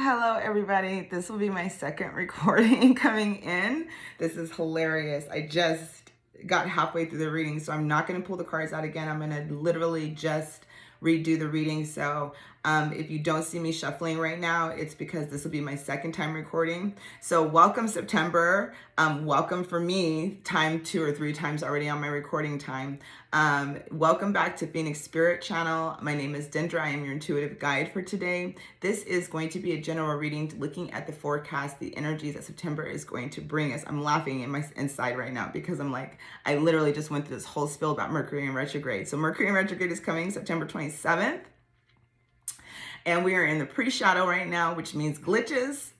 Hello, everybody. This will be my second recording coming in. This is hilarious. I just got halfway through the reading, so I'm not going to pull the cards out again. I'm going to literally just redo the reading. So if you don't see me shuffling right now, it's because this will be my second time recording. So welcome September. Welcome for me, time 2 or 3 times already on my recording time. Welcome back to Phoenix Spirit Channel. My name is Dendra. I am your intuitive guide for today. This is going to be a general reading looking at the forecast, the energies that September is going to bring us. I'm laughing in my inside right now because I'm like, I literally just went through this whole spiel about Mercury in retrograde. So Mercury in retrograde is coming September 27th. And we are in the pre-shadow right now, which means glitches,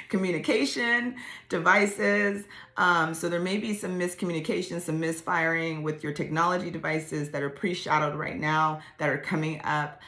communication, devices. So there may be some miscommunication, some misfiring with your technology devices that are pre-shadowed right now, that are coming up.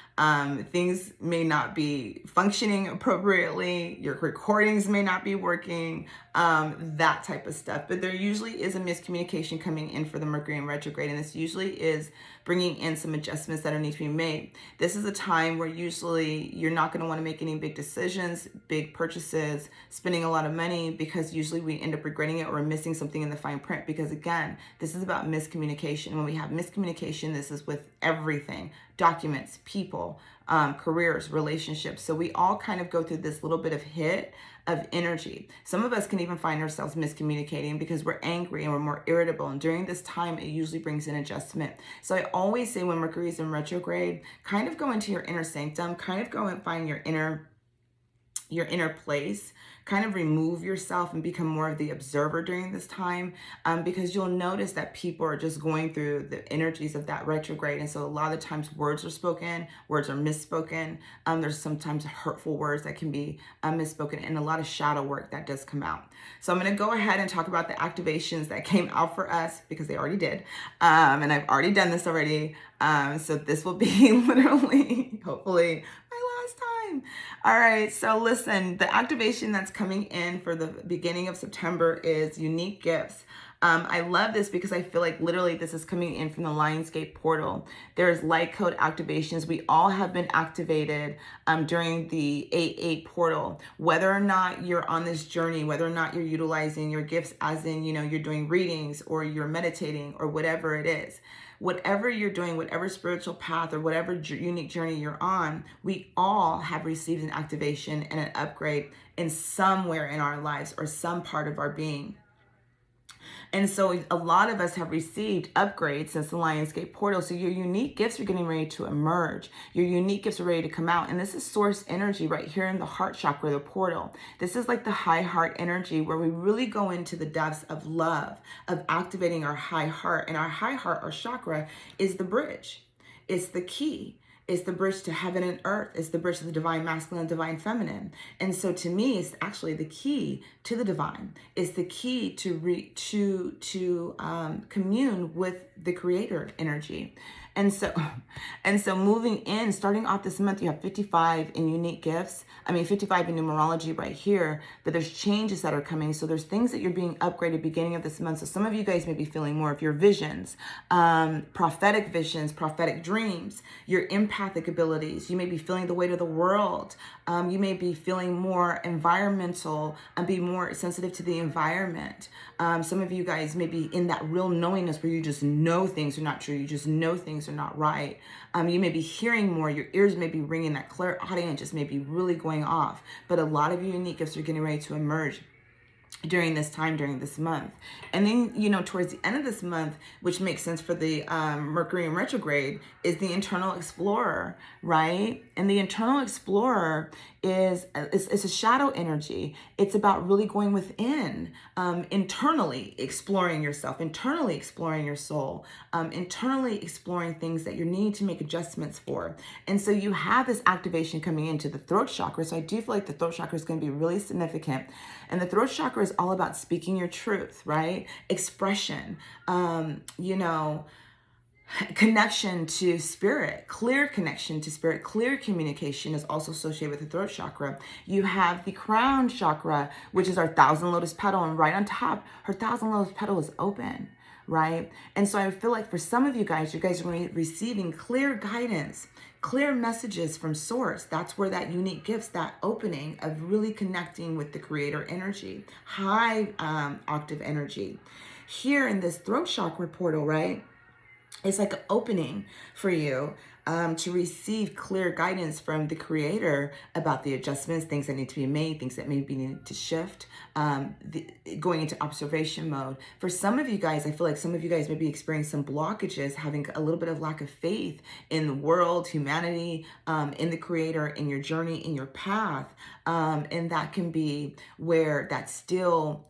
Things may not be functioning appropriately. Your recordings may not be working, that type of stuff. But there usually is a miscommunication coming in for the Mercury in retrograde. And this usually is bringing in some adjustments that need to be made. This is a time where usually you're not going to want to make any big decisions, big purchases, spending a lot of money, because usually we end up regretting it or missing something in the fine print. Because again, this is about miscommunication. When we have miscommunication, this is with everything: documents, people, careers, relationships. So we all kind of go through this little bit of hit of energy. Some of us can even find ourselves miscommunicating because we're angry and we're more irritable. And during this time, it usually brings in adjustment. So I always say when Mercury is in retrograde, kind of go into your inner sanctum, kind of go and find your inner place, kind of remove yourself and become more of the observer during this time, because you'll notice that people are just going through the energies of that retrograde. And so a lot of the times words are spoken, words are misspoken. There's sometimes hurtful words that can be misspoken, and a lot of shadow work that does come out. So I'm going to go ahead and talk about the activations that came out for us, because they already did. And I've already done this already. So this will be literally, hopefully, my last time. All right, so listen, the activation that's coming in for the beginning of September is unique gifts. I love this because I feel like literally this is coming in from the Lionsgate portal. There's light code activations. We all have been activated during the 8/8 portal. Whether or not you're on this journey, whether or not you're utilizing your gifts, as in, you're doing readings or you're meditating or whatever it is. Whatever you're doing, whatever spiritual path or whatever unique journey you're on, we all have received an activation and an upgrade in somewhere in our lives or some part of our being. And so a lot of us have received upgrades since the Lionsgate portal. So your unique gifts are getting ready to emerge. Your unique gifts are ready to come out. And this is source energy right here in the heart chakra, the portal. This is like the high heart energy, where we really go into the depths of love, of activating our high heart. And our high heart, our chakra, is the bridge. It's the key. It's the bridge to heaven and earth. It's the bridge to the divine masculine and divine feminine. And so to me, it's actually the key to the divine. It's the key to commune with the creator energy. And so moving in, starting off this month, you have 55 in unique gifts. 55 in numerology right here, but there's changes that are coming. So there's things that you're being upgraded beginning of this month. So some of you guys may be feeling more of your visions, prophetic visions, prophetic dreams, your empathic abilities. You may be feeling the weight of the world. You may be feeling more environmental and be more sensitive to the environment. Some of you guys may be in that real knowingness where you just know things are not true. You just know things are not right. You may be hearing more. Your ears may be ringing. That clairaudient just may be really going off. But a lot of your unique gifts are getting ready to emerge during this time, during this month. And then, towards the end of this month, which makes sense for the Mercury in retrograde, is the internal explorer, right? And the internal explorer is a shadow energy. It's about really going within, internally exploring yourself, internally exploring your soul, internally exploring things that you need to make adjustments for. And so you have this activation coming into the throat chakra. So I do feel like the throat chakra is going to be really significant. And the throat chakra is all about speaking your truth, right? Expression, connection to spirit, clear connection to spirit, clear communication is also associated with the throat chakra. You have the crown chakra, which is our 1,000 lotus petal, and right on top, her 1,000 lotus petal is open, right? And so I feel like for some of you guys are going to be receiving clear guidance, clear messages from source. That's where that unique gifts, that opening of really connecting with the creator energy, high octave energy. Here in this throat chakra portal, right? It's like an opening for you to receive clear guidance from the creator about the adjustments, things that need to be made, things that maybe need to shift, going into observation mode. For some of you guys, I feel like some of you guys may be experiencing some blockages, having a little bit of lack of faith in the world, humanity, in the creator, in your journey, in your path. And that can be where that still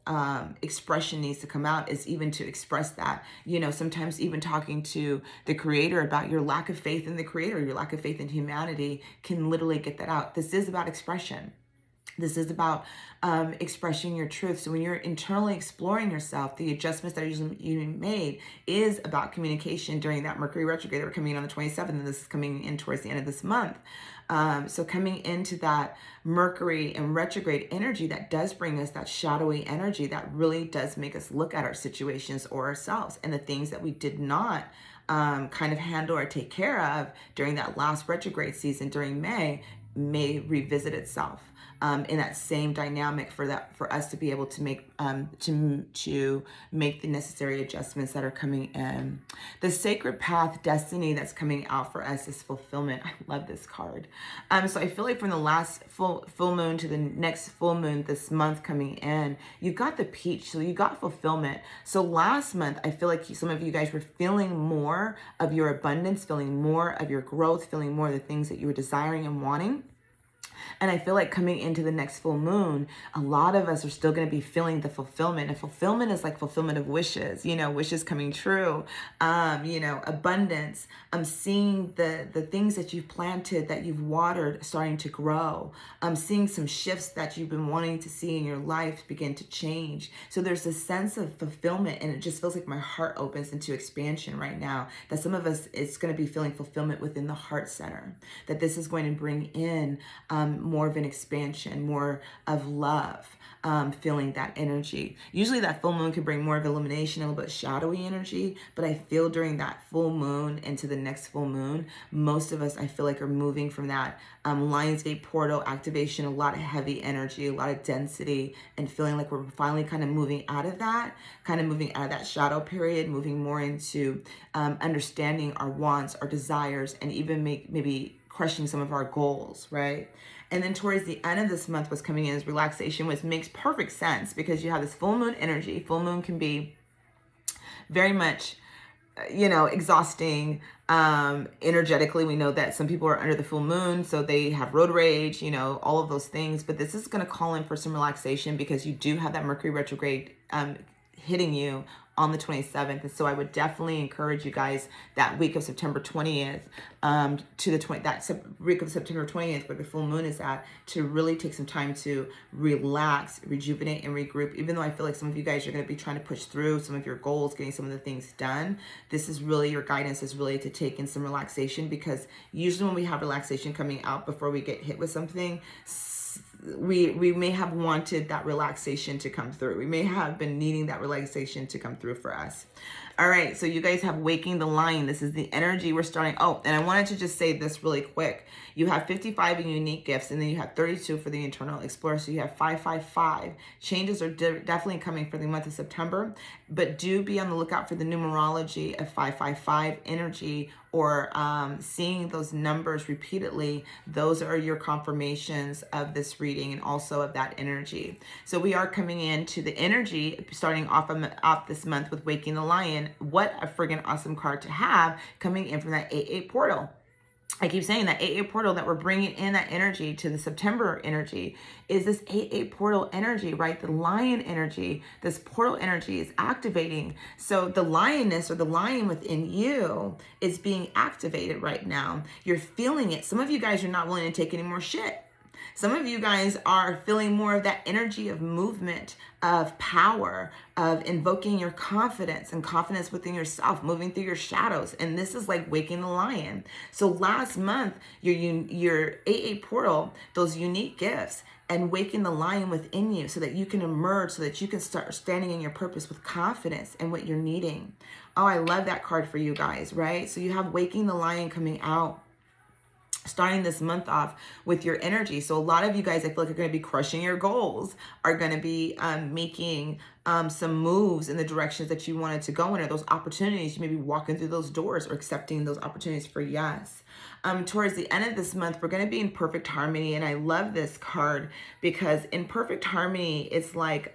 expression needs to come out, is even to express that. You know, sometimes even talking to the creator about your lack of faith in the creator, your lack of faith in humanity, can literally get that out. This is about expression. This is about expressing your truth. So when you're internally exploring yourself, the adjustments that you made is about communication during that Mercury retrograde that we're coming in on the 27th, and this is coming in towards the end of this month. So coming into that Mercury and retrograde energy, that does bring us that shadowy energy that really does make us look at our situations or ourselves and the things that we did not kind of handle or take care of during that last retrograde season during may revisit itself in that same dynamic for us to be able to make to make the necessary adjustments that are coming in. The sacred path destiny that's coming out for us is fulfillment. I love this card. So I feel like from the last full moon to the next full moon this month coming in, you've got the peach, so you got fulfillment. So last month, I feel like some of you guys were feeling more of your abundance, feeling more of your growth, feeling more of the things that you were desiring and wanting. And I feel like coming into the next full moon, a lot of us are still going to be feeling the fulfillment. And fulfillment is like fulfillment of wishes, you know, wishes coming true, you know, abundance. Seeing the things that you've planted, that you've watered, starting to grow. Seeing some shifts that you've been wanting to see in your life begin to change. So there's a sense of fulfillment, and it just feels like my heart opens into expansion right now. That some of us, it's going to be feeling fulfillment within the heart center. That this is going to bring in more of an expansion, more of love, feeling that energy. Usually that full moon can bring more of illumination, a little bit shadowy energy, but I feel during that full moon into the next full moon, most of us, I feel like, are moving from that Lionsgate portal activation, a lot of heavy energy, a lot of density, and feeling like we're finally kind of moving out of that, shadow period, moving more into understanding our wants, our desires, and even maybe crushing some of our goals, right? And then towards the end of this month, what's coming in is relaxation, which makes perfect sense because you have this full moon energy. Full moon can be very much, you know, exhausting energetically. We know that some people are under the full moon, so they have road rage, you know, all of those things. But this is going to call in for some relaxation because you do have that Mercury retrograde hitting you on the 27th. And so I would definitely encourage you guys that week of September 20th to the week of September 20th, where the full moon is at, to really take some time to relax, rejuvenate, and regroup. Even though I feel like some of you guys are going to be trying to push through some of your goals, getting some of the things done, this is really, your guidance is really to take in some relaxation, because usually when we have relaxation coming out before we get hit with something, we may have wanted that relaxation to come through. We may have been needing that relaxation to come through for us. All right, so you guys have Waking the Lion. This is the energy we're starting. Oh, and I wanted to just say this really quick. You have 55 in unique gifts, and then you have 32 for the internal explorer. So you have 555. Changes are definitely coming for the month of September, but do be on the lookout for the numerology of 555 energy, or seeing those numbers repeatedly. Those are your confirmations of this reading and also of that energy. So we are coming into the energy starting off this month with Waking the Lion. What a friggin' awesome card to have coming in from that 8-8 portal. I keep saying that 8-8 portal that we're bringing in, that energy to the September energy, is this 8-8 portal energy, right? The lion energy, this portal energy is activating. So the lioness, or the lion within you, is being activated right now. You're feeling it. Some of you guys are not willing to take any more shit. Some of you guys are feeling more of that energy of movement, of power, of invoking your confidence and confidence within yourself, moving through your shadows. And this is like waking the lion. So last month, your AA portal, those unique gifts, and waking the lion within you so that you can emerge, so that you can start standing in your purpose with confidence and what you're needing. Oh, I love that card for you guys, right? So you have waking the lion coming out, starting this month off with your energy. So a lot of you guys, I feel like, are going to be crushing your goals, are going to be making some moves in the directions that you wanted to go in, or those opportunities. You may be walking through those doors or accepting those opportunities for yes. Towards the end of this month, we're going to be in perfect harmony. And I love this card because in perfect harmony, it's like,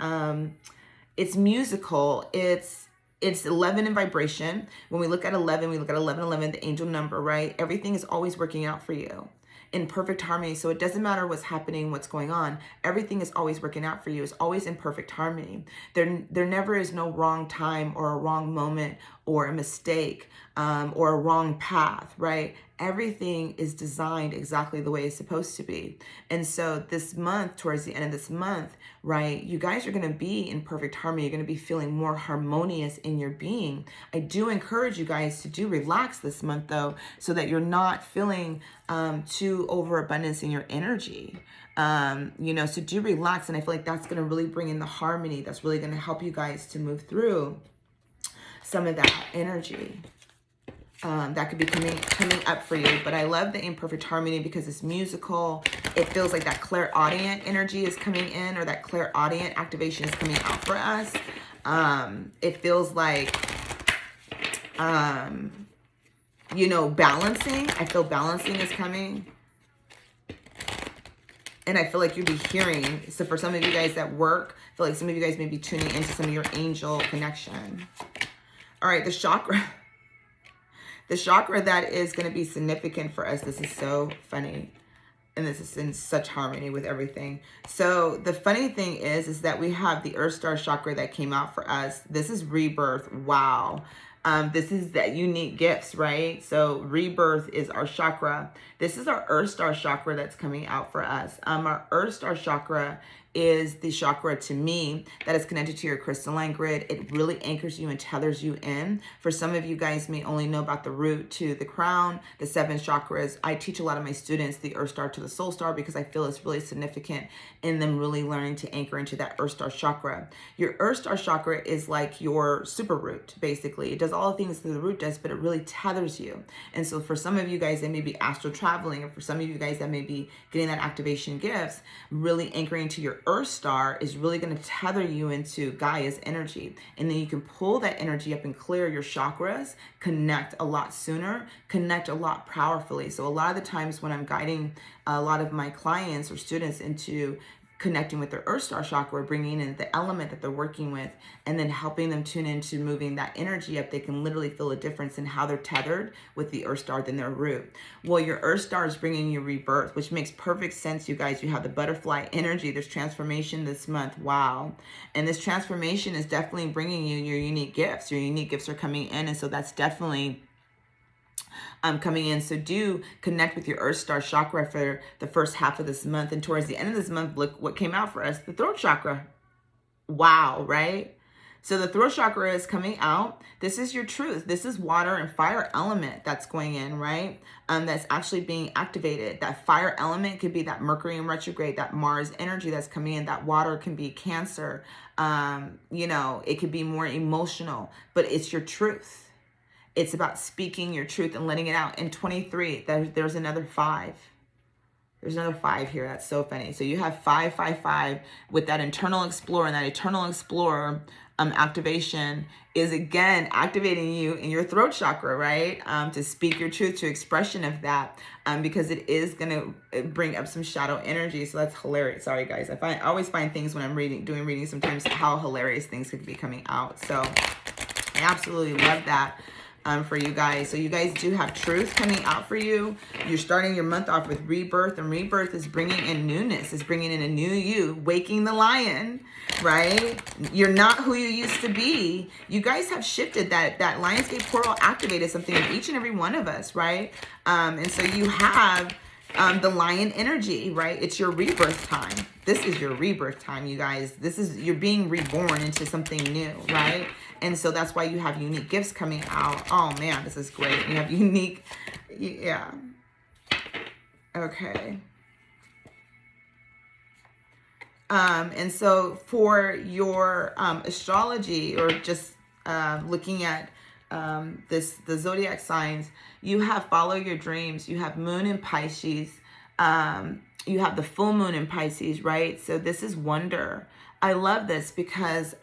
it's musical. It's 11 in vibration. When we look at 11, we look at 1111, the angel number, right? Everything is always working out for you in perfect harmony. So it doesn't matter what's happening, what's going on. Everything is always working out for you. It's always in perfect harmony. There never is no wrong time or a wrong moment or a mistake or a wrong path, right? Everything is designed exactly the way it's supposed to be. And so this month, towards the end of this month, right, you guys are going to be in perfect harmony. You're going to be feeling more harmonious in your being. I do encourage you guys to do relax this month, though, so that you're not feeling too overabundance in your energy. So do relax. And I feel like that's going to really bring in the harmony. That's really going to help you guys to move through some of that energy. That could be coming up for you. But I love the imperfect harmony because it's musical. It feels like that clairaudient energy is coming in, or that clairaudient activation is coming out for us. It feels like, balancing. I feel balancing is coming. And I feel like you'll be hearing. So for some of you guys that work, I feel like some of you guys may be tuning into some of your angel connection. All right, the chakra. The chakra that is going to be significant for us. This is so funny. And this is in such harmony with everything. So the funny thing is that we have the Earth Star chakra that came out for us. This is rebirth. Wow. This is that unique gifts, right? So rebirth is our chakra. This is our Earth Star chakra that's coming out for us. Our Earth Star chakra is the chakra, to me, that is connected to your crystalline grid. It really anchors you and tethers you in. For some of you guys may only know about the root to the crown, the 7 chakras. I teach a lot of my students the Earth Star to the Soul Star because I feel it's really significant in them really learning to anchor into that Earth Star chakra. Your Earth Star chakra is like your super root, basically. It does all the things that the root does, but it really tethers you. And so for some of you guys that may be astral traveling, or for some of you guys that may be getting that activation gifts, really anchoring to your Earth Star is really going to tether you into Gaia's energy. And then you can pull that energy up and clear your chakras, connect a lot sooner, connect a lot powerfully. So a lot of the times when I'm guiding a lot of my clients or students into connecting with their Earth Star chakra, bringing in the element that they're working with, and then helping them tune into moving that energy up, they can literally feel a difference in how they're tethered with the Earth Star than their root. Well, your Earth Star is bringing you rebirth, which makes perfect sense, you guys. You have the butterfly energy. There's transformation this month. Wow. And this transformation is definitely bringing you your unique gifts. Your unique gifts are coming in, and so that's definitely coming in. So do connect with your Earth Star chakra for the first half of this month. And towards the end of this month, look what came out for us, the throat chakra. Wow, right? So the throat chakra is coming out. This is your truth. This is water and fire element that's going in, right? That's actually being activated. That fire element could be that Mercury in retrograde, that Mars energy that's coming in. That water can be Cancer. It could be more emotional, but it's your truth. It's about speaking your truth and letting it out. In 23, there's another 5. There's another 5 here. That's so funny. So you have 555 with that internal explorer, and that eternal explorer activation is again activating you in your throat chakra, right? To speak your truth, to expression of that, because it is going to bring up some shadow energy. So that's hilarious. Sorry, guys. I always find things when I'm doing readings, sometimes how hilarious things could be coming out. So I absolutely love that. For you guys. So you guys do have truth coming out for you. You're starting your month off with rebirth, and rebirth is bringing in newness. It's bringing in a new you, waking the lion, right? You're not who you used to be. You guys have shifted. That Lionsgate portal activated something in each and every one of us, right? And so you have The lion energy, right? It's your rebirth time. This is your rebirth time, you guys. You're being reborn into something new, right? And so that's why you have unique gifts coming out. Oh man, this is great. You have unique, yeah. Okay. And so for your astrology, or just looking at the zodiac signs, you have follow your dreams. You have moon in Pisces. You have the full moon in Pisces, right? So this is wonder. I love this because,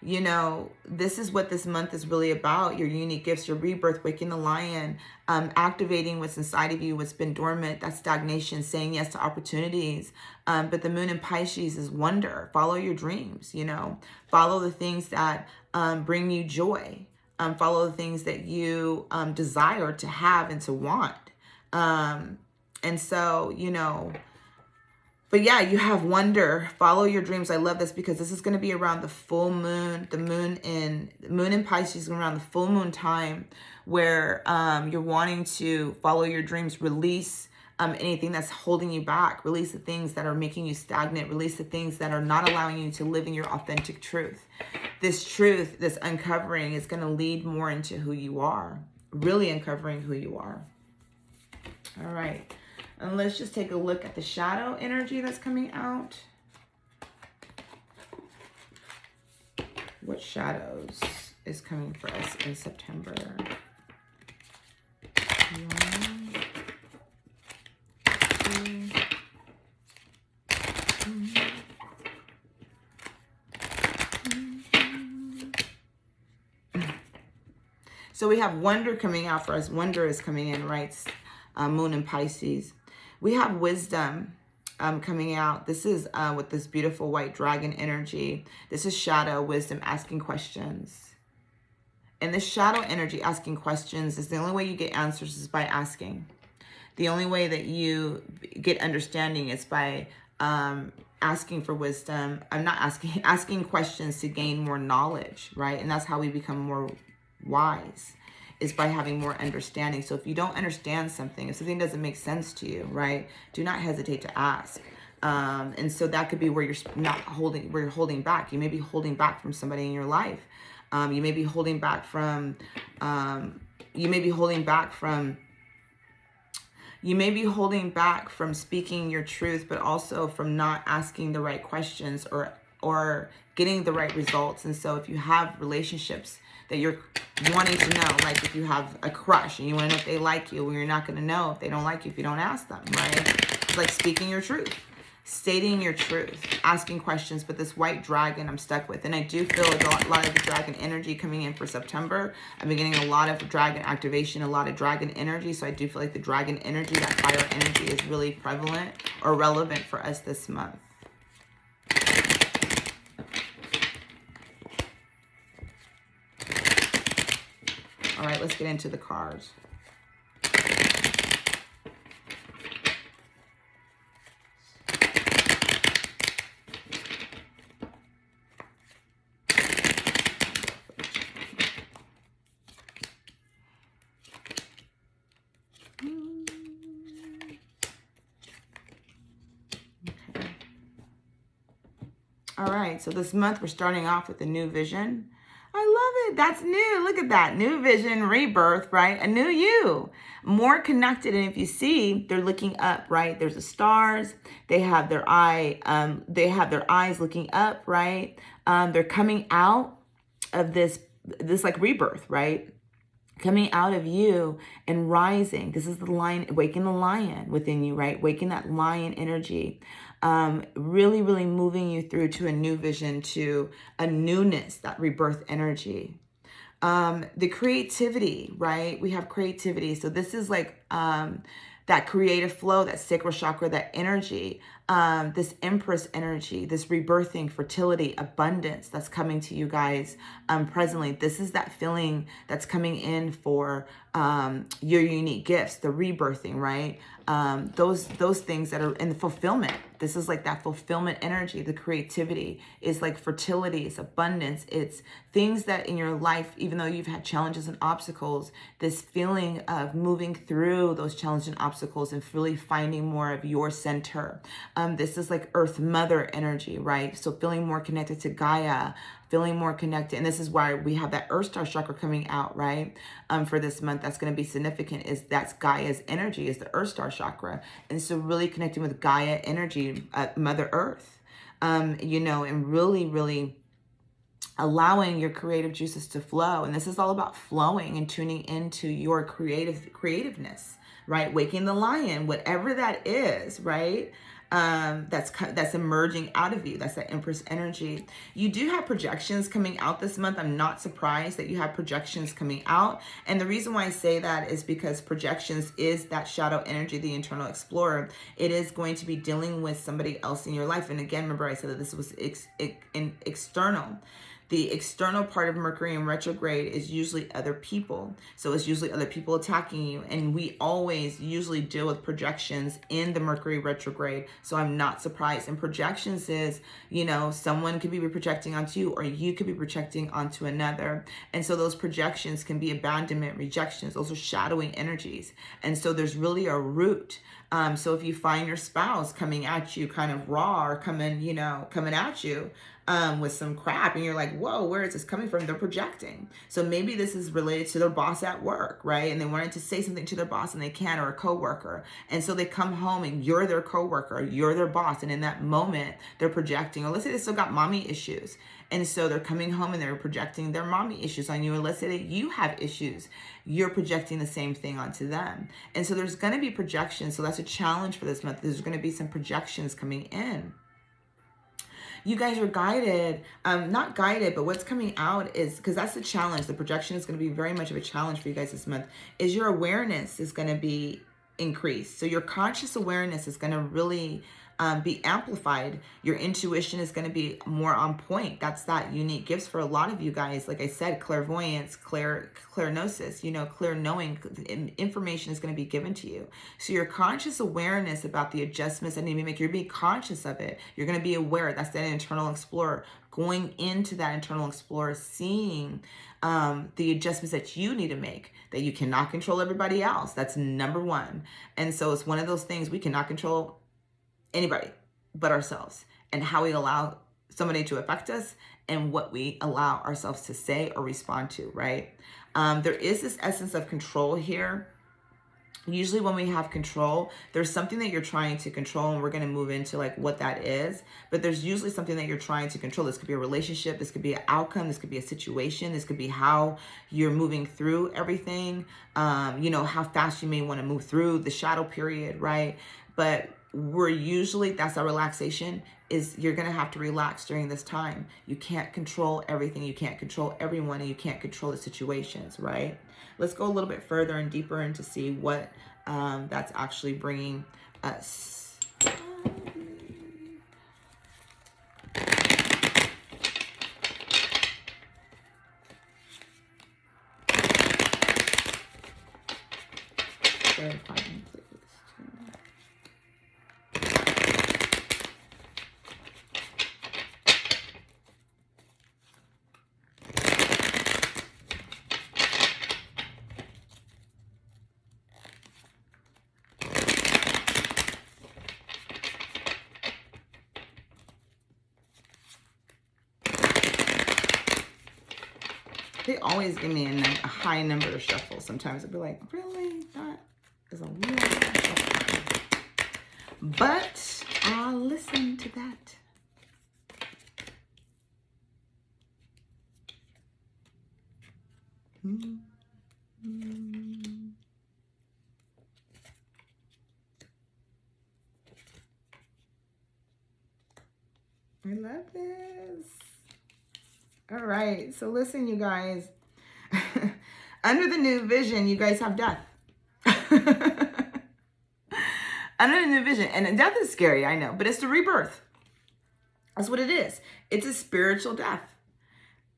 you know, this is what this month is really about. Your unique gifts, your rebirth, waking the lion, activating what's inside of you, what's been dormant, that stagnation, saying yes to opportunities. But the moon in Pisces is wonder. Follow your dreams, you know, follow the things that bring you joy. Follow the things that you desire to have and to want. And so, you know, but yeah, you have wonder. Follow your dreams. I love this because this is going to be around the full moon. The moon in Pisces is around the full moon time, where you're wanting to follow your dreams, release anything that's holding you back, release the things that are making you stagnant, release the things that are not allowing you to live in your authentic truth. This truth, this uncovering, is going to lead more into who you are, really uncovering who you are. All right. And let's just take a look at the shadow energy that's coming out. What shadows is coming for us in September? One, two, so we have wonder coming out for us. Wonder is coming in, right? Moon in Pisces. We have wisdom coming out. This is with this beautiful white dragon energy. This is shadow wisdom, asking questions. And this shadow energy, asking questions, is the only way you get answers is by asking. The only way that you get understanding is by asking for wisdom. I'm not asking questions to gain more knowledge, right? And that's how we become more wise, is by having more understanding. So if you don't understand something, if something doesn't make sense to you, right, do not hesitate to ask. And so that could be where you're holding back. You may be holding back from somebody in your life. You may be holding back from speaking your truth, but also from not asking the right questions or getting the right results. And so if you have relationships that you're wanting to know, like if you have a crush and you want to know if they like you, well, you're not going to know if they don't like you if you don't ask them, right? It's like speaking your truth, stating your truth, asking questions. But this white dragon I'm stuck with, and I do feel a lot of the dragon energy coming in for September. I'm getting a lot of dragon activation, a lot of dragon energy. So I do feel like the dragon energy, that fire energy, is really prevalent or relevant for us this month. All right, let's get into the cards. Okay. All right, so this month we're starting off with a new vision. I love it. That's new. Look at that. New vision, rebirth, right? A new you. More connected. And if you see, they're looking up, right? There's the stars. They have their eyes looking up, right? They're coming out of this like rebirth, right? Coming out of you and rising. This is the lion, waking the lion within you, right? Waking that lion energy. Really, really moving you through to a new vision, to a newness, that rebirth energy. The creativity, right? We have creativity. So this is like that creative flow, that sacral chakra, that energy, this empress energy, this rebirthing, fertility, abundance that's coming to you guys presently. This is that feeling that's coming in for your unique gifts, the rebirthing, right? Those things that are in the fulfillment. This is like that fulfillment energy. The creativity is like fertility, it's abundance, it's things that in your life, even though you've had challenges and obstacles, this feeling of moving through those challenges and obstacles and really finding more of your center. This is like Earth Mother energy, right? So feeling more connected to Gaia, feeling more connected. And this is why we have that Earth Star chakra coming out, right? For this month, that's going to be significant, is that's Gaia's energy, is the Earth Star chakra. And so really connecting with Gaia energy, Mother Earth, you know, and really, really allowing your creative juices to flow. And this is all about flowing and tuning into your creativeness, right? Waking the lion, whatever that is, right? That's emerging out of you. That's that Empress energy. You do have projections coming out this month. I'm not surprised that you have projections coming out. And the reason why I say that is because projections is that shadow energy, the internal explorer. It is going to be dealing with somebody else in your life. And again, remember I said that this was external. The external part of Mercury in retrograde is usually other people. So it's usually other people attacking you. And we always usually deal with projections in the Mercury retrograde. So I'm not surprised. And projections is, you know, someone could be projecting onto you, or you could be projecting onto another. And so those projections can be abandonment, rejections. Those are shadowing energies. And so there's really a root. So if you find your spouse coming at you kind of raw, or coming at you, with some crap, and you're like, whoa, where is this coming from? They're projecting. So maybe this is related to their boss at work, right? And they wanted to say something to their boss and they can't, or a coworker. And so they come home and you're their coworker, you're their boss. And in that moment, they're projecting. Or let's say they still got mommy issues. And so they're coming home and they're projecting their mommy issues on you. And let's say that you have issues, you're projecting the same thing onto them. And so there's going to be projections. So that's a challenge for this month. There's going to be some projections coming in. You guys are guided, not guided, but what's coming out is, because that's the challenge, the projection is going to be very much of a challenge for you guys this month, is your awareness is going to be increased. So your conscious awareness is going to really be amplified. Your intuition is going to be more on point. That's that unique gifts for a lot of you guys. Like I said, clairvoyance, clairgnosis, you know, clear knowing, information is going to be given to you. So your conscious awareness about the adjustments that need to be made, you're being conscious of it. You're going to be aware. That's that internal explorer. Going into that internal explorer, seeing the adjustments that you need to make, that you cannot control everybody else. That's number one. And so it's one of those things, we cannot control anybody but ourselves, and how we allow somebody to affect us and what we allow ourselves to say or respond to, right? There is this essence of control here. Usually when we have control, there's something that you're trying to control, and we're going to move into like what that is. But there's usually something that you're trying to control. This could be a relationship. This could be an outcome. This could be a situation. This could be how you're moving through everything. You know, how fast you may want to move through the shadow period, right? But that's our relaxation, is you're going to have to relax during this time. You can't control everything. You can't control everyone, and you can't control the situations, right? Let's go a little bit further and deeper into see what that's actually bringing us. Clarifying, please. They always give me a high number to shuffle. Sometimes I'll be like, really? That is a lot of shuffle. But I'll listen to that. I love this. All right, so listen, you guys. Under the new vision, you guys have death. Under the new vision, and death is scary, I know, but it's the rebirth. That's what it is. It's a spiritual death.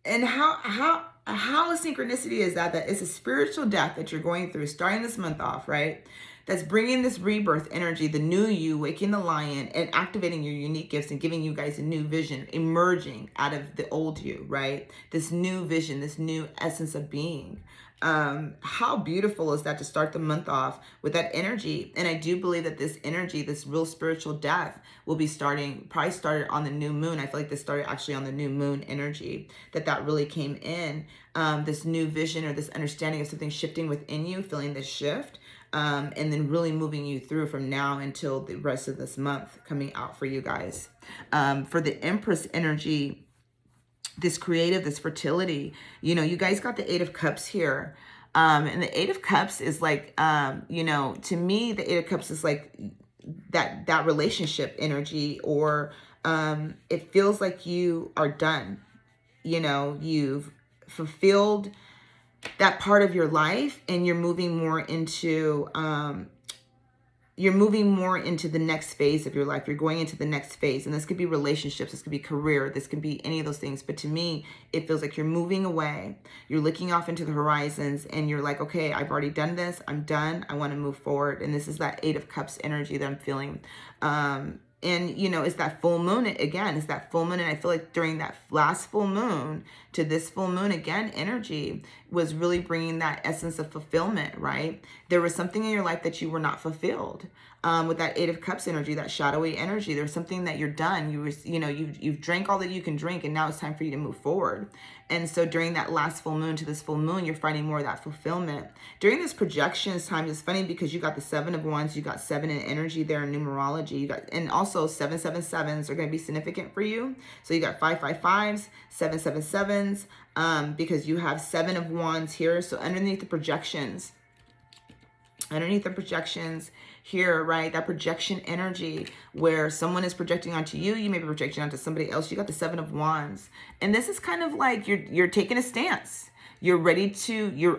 And how how a synchronicity is that it's a spiritual death that you're going through starting this month off, right? That's bringing this rebirth energy, the new you, waking the lion and activating your unique gifts and giving you guys a new vision, emerging out of the old you, right? This new vision, this new essence of being. How beautiful is that to start the month off with that energy? And I do believe that this energy, this real spiritual death, will be probably started on the new moon. I feel like this started actually on the new moon energy, that really came in. This new vision or this understanding of something shifting within you, feeling this shift. And then really moving you through from now until the rest of this month coming out for you guys. For the Empress energy, this creative, this fertility, you guys got the Eight of Cups here. And the Eight of Cups is like, to me, the Eight of Cups is like that relationship energy, or it feels like you are done. You've fulfilled that part of your life and you're moving more into the next phase of your life. You're going into the next phase, and this could be relationships, this could be career, this could be any of those things. But to me, it feels like you're moving away, you're looking off into the horizons, and you're like, okay, I've already done this, I'm done, I want to move forward. And this is that Eight of Cups energy that I'm feeling. And, it's that full moon again. It's that full moon. And I feel like during that last full moon to this full moon again, energy was really bringing that essence of fulfillment, right? There was something in your life that you were not fulfilled. With that Eight of Cups energy, that shadowy energy, there's something that you're done. You've drank all that you can drink, and now it's time for you to move forward. And so during that last full moon to this full moon, you're finding more of that fulfillment. During this projections time, it's funny because you got the Seven of Wands, you got 7 in energy there in numerology. And also 777s are going to be significant for you. So you got 555s, 777s, because you have 7 of Wands here. So underneath the projections here, right? That projection energy where someone is projecting onto you, you may be projecting onto somebody else. You got the 7 of Wands. And this is kind of like you're taking a stance. You're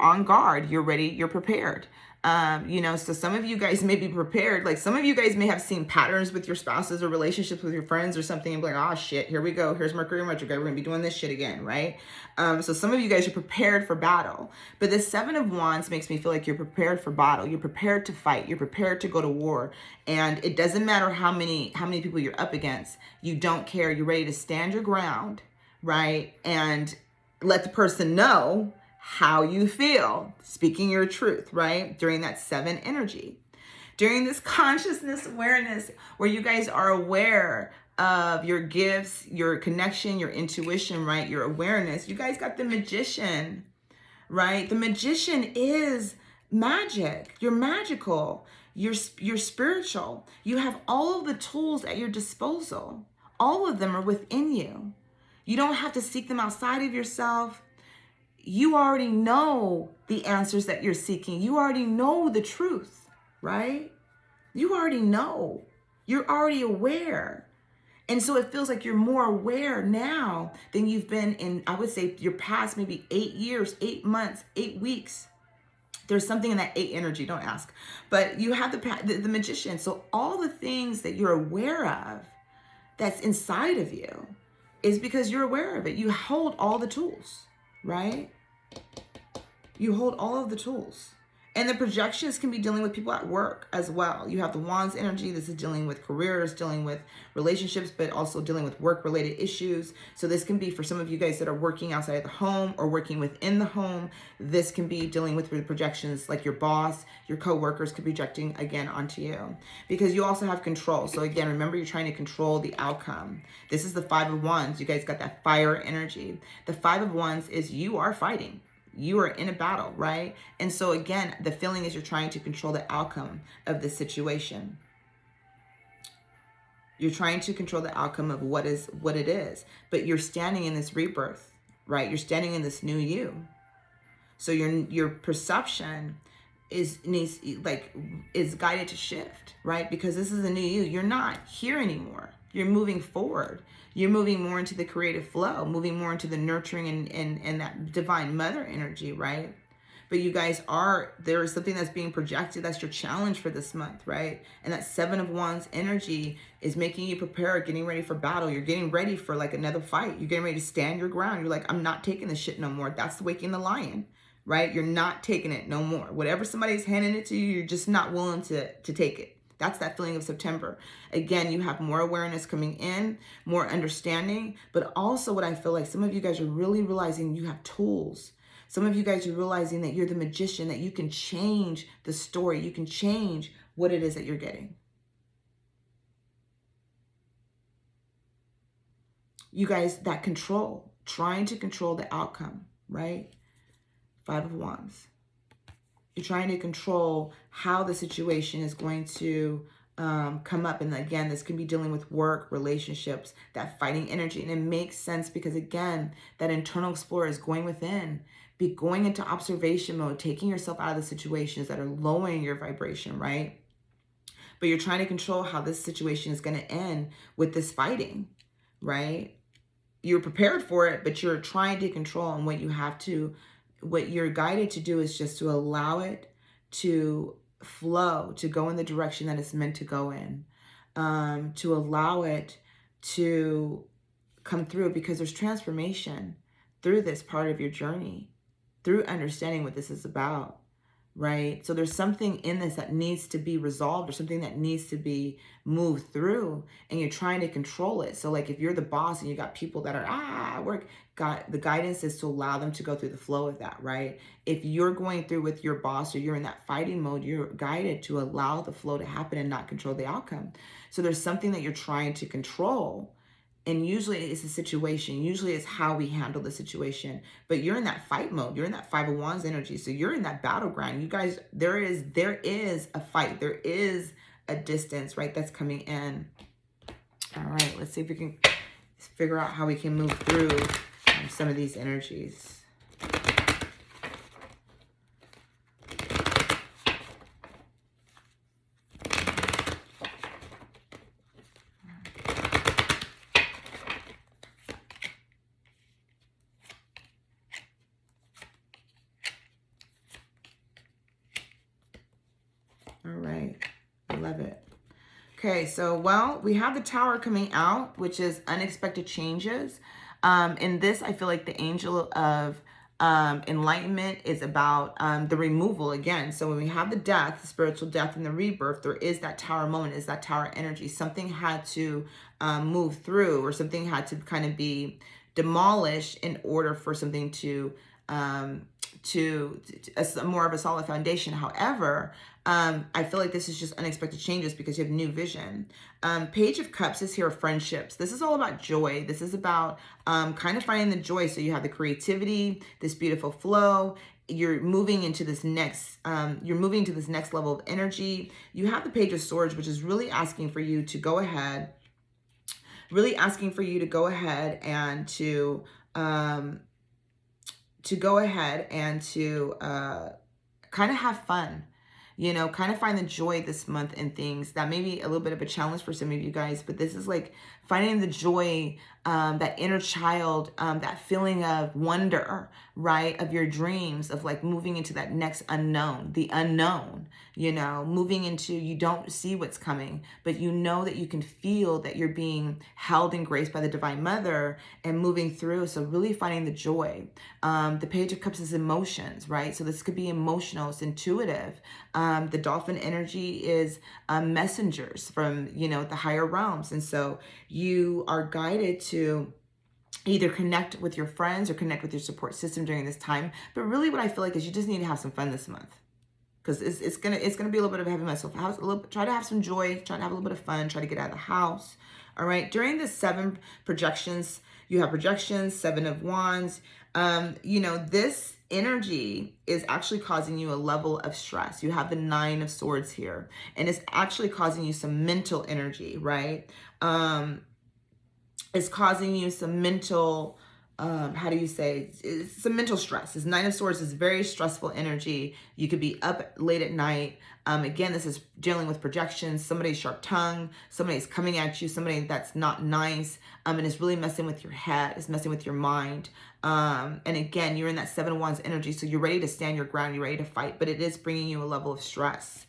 on guard. You're ready. You're prepared. So some of you guys may be prepared. Like some of you guys may have seen patterns with your spouses or relationships with your friends or something and be like, oh shit, here we go. Here's Mercury retrograde. We're going to be doing this shit again, right? So some of you guys are prepared for battle. But the 7 of Wands makes me feel like you're prepared for battle. You're prepared to fight. You're prepared to go to war. And it doesn't matter how many people you're up against. You don't care. You're ready to stand your ground, right? And let the person know how you feel, speaking your truth, right? During that 7 energy. During this consciousness awareness where you guys are aware of your gifts, your connection, your intuition, right? Your awareness. You guys got the Magician, right? The Magician is magic. You're magical. You're spiritual. You have all of the tools at your disposal. All of them are within you. You don't have to seek them outside of yourself. You already know the answers that you're seeking. You already know the truth, right? You already know. You're already aware. And so it feels like you're more aware now than you've been in, I would say, your past maybe 8 years, 8 months, 8 weeks. There's something in that 8 energy, don't ask. But you have the Magician. So all the things that you're aware of that's inside of you is because you're aware of it. You hold all the tools, right? You hold all of the tools. And the projections can be dealing with people at work as well. You have the Wands energy. This is dealing with careers, dealing with relationships, but also dealing with work-related issues. So this can be for some of you guys that are working outside of the home or working within the home. This can be dealing with projections like your boss, your coworkers could be projecting again onto you. Because you also have control. So again, remember you're trying to control the outcome. This is the 5 of Wands. You guys got that fire energy. The 5 of Wands is you are fighting. You are in a battle, right? And so again, the feeling is you're trying to control the outcome of the situation. You're trying to control the outcome of what it is. But you're standing in this rebirth, right? You're standing in this new you. So your perception is guided to shift, right? Because this is a new you. You're not here anymore. You're moving forward. You're moving more into the creative flow, moving more into the nurturing and that divine mother energy, right? But you guys there is something that's being projected. That's your challenge for this month, right? And that Seven of Wands energy is making you prepare, getting ready for battle. You're getting ready for like another fight. You're getting ready to stand your ground. You're like, I'm not taking this shit no more. That's waking the lion, right? You're not taking it no more. Whatever somebody's handing it to you, you're just not willing to take it. That's that feeling of September. Again, you have more awareness coming in, more understanding, but also what I feel like some of you guys are really realizing you have tools. Some of you guys are realizing that you're the magician, that you can change the story. You can change what it is that you're getting. You guys, that control, trying to control the outcome, right? Five of Wands. You're trying to control how the situation is going to come up. And again, this can be dealing with work, relationships, that fighting energy. And it makes sense because, again, that internal explorer is going within, be going into observation mode, taking yourself out of the situations that are lowering your vibration, right? But you're trying to control how this situation is going to end with this fighting, right? You're prepared for it, but you're trying to control, and what you're guided to do is just to allow it to flow, to go in the direction that it's meant to go in, to allow it to come through, because there's transformation through this part of your journey, through understanding what this is about, right? So there's something in this that needs to be resolved, or something that needs to be moved through, and you're trying to control it. So like if you're the boss and you got people that are the guidance is to allow them to go through the flow of that, right? If you're going through with your boss, or you're in that fighting mode, you're guided to allow the flow to happen and not control the outcome. So there's something that you're trying to control. And usually it's a situation. Usually it's how we handle the situation. But you're in that fight mode. You're in that Five of Wands energy. So you're in that battleground. You guys, there is a fight. There is a distance, right, that's coming in. All right, let's see if we can figure out how we can move through some of these energies. All right, I love it. Okay, so, well, we have the Tower coming out, which is unexpected changes. In this, I feel like the angel of enlightenment is about the removal again. So when we have the death, the spiritual death and the rebirth, there is that Tower moment, is that Tower energy. Something had to move through, or something had to kind of be demolished in order for something to more of a solid foundation. However, I feel like this is just unexpected changes because you have new vision. Page of Cups is here, friendships. This is all about joy. This is about kind of finding the joy. So you have the creativity, this beautiful flow. You're moving into this next, level of energy. You have the Page of Swords, which is really asking for you to go ahead, and to kind of have fun, kind of find the joy this month in things that may be a little bit of a challenge for some of you guys, but this is like finding the joy, that inner child, that feeling of wonder, right, of your dreams, of like moving into that next unknown, the unknown, moving into, you don't see what's coming, but you know that you can feel that you're being held in grace by the Divine Mother and moving through. So really finding the joy. The Page of Cups is emotions, right? So this could be emotional, it's intuitive. The dolphin energy is messengers from, the higher realms. And so you are guided to either connect with your friends or connect with your support system during this time. But really what I feel like is you just need to have some fun this month, because it's gonna be a little bit of a heavy month. So try to have some joy, try to have a little bit of fun, try to get out of the house. All right. During the 7 projections, you have projections, 7 of Wands. This energy is actually causing you a level of stress. You have the 9 of Swords here, and it's actually causing you some mental energy, right? It's causing you some mental how do you say, it's some mental stress. This Nine of Swords is very stressful energy. You could be up late at night. Again, this is dealing with projections, somebody's sharp tongue, somebody's coming at you, somebody that's not nice, and is really messing with your head, is messing with your mind. And again, you're in that Seven of Wands energy, so you're ready to stand your ground, you're ready to fight, but it is bringing you a level of stress.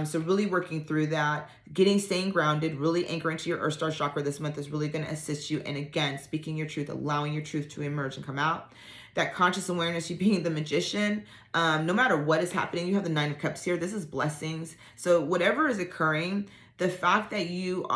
So really working through that, staying grounded, really anchoring to your Earth Star chakra this month is really going to assist you. And again, speaking your truth, allowing your truth to emerge and come out. That conscious awareness, you being the magician, no matter what is happening, you have the Nine of Cups here. This is blessings. So whatever is occurring, the fact that you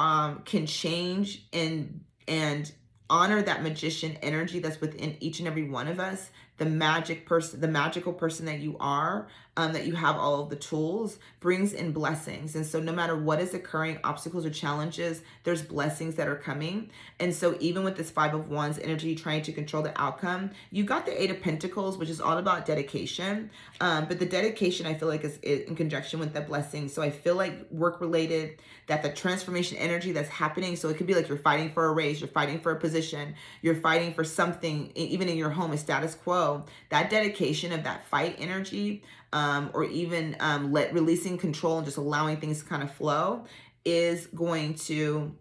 can change and honor that magician energy that's within each and every one of us, the magical person that you are, that you have all of the tools, brings in blessings. And so no matter what is occurring, obstacles or challenges, there's blessings that are coming. And so even with this Five of Wands energy, trying to control the outcome, you got the Eight of Pentacles, which is all about dedication. But the dedication, I feel like, is in conjunction with the blessing. So I feel like work related, that the transformation energy that's happening. So it could be like you're fighting for a raise, you're fighting for a position, you're fighting for something, even in your home, a status quo. That dedication of that fight energy, or even releasing control and just allowing things to kind of flow, is going to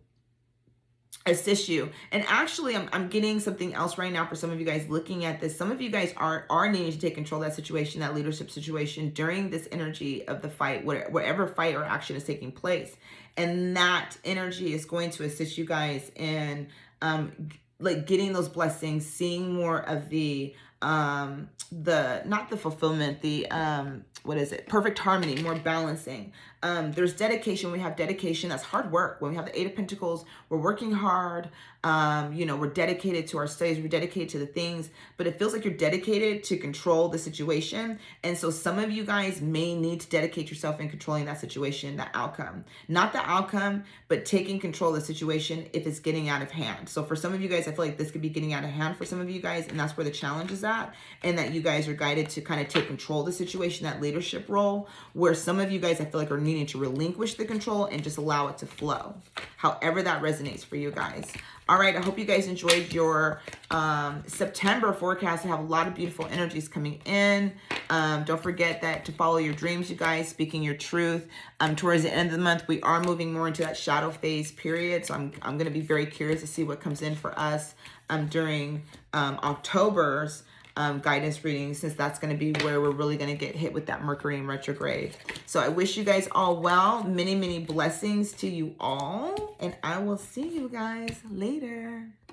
assist you. And actually, I'm getting something else right now for some of you guys looking at this. Some of you guys are needing to take control of that situation, that leadership situation, during this energy of the fight, whatever fight or action is taking place. And that energy is going to assist you guys in like getting those blessings, seeing more of the not the fulfillment, the what is it, perfect harmony, more balancing. There's dedication. We have dedication, that's hard work. When we have the Eight of Pentacles, we're working hard. We're dedicated to our studies, we're dedicated to the things, but it feels like you're dedicated to control the situation. And so some of you guys may need to dedicate yourself in controlling that situation, that outcome. Not the outcome, but taking control of the situation if it's getting out of hand. So for some of you guys, I feel like this could be getting out of hand for some of you guys, and that's where the challenge is at, and that you guys are guided to kind of take control of the situation, that leadership role, where some of you guys, I feel like, are needing to relinquish the control and just allow it to flow. However that resonates for you guys. All right, I hope you guys enjoyed your September forecast. I have a lot of beautiful energies coming in. Don't forget that to follow your dreams, you guys, speaking your truth. Towards the end of the month, we are moving more into that shadow phase period. So I'm going to be very curious to see what comes in for us during October's guidance reading, since that's going to be where we're really going to get hit with that Mercury in retrograde. So I wish you guys all well. Many, many blessings to you all. And I will see you guys later.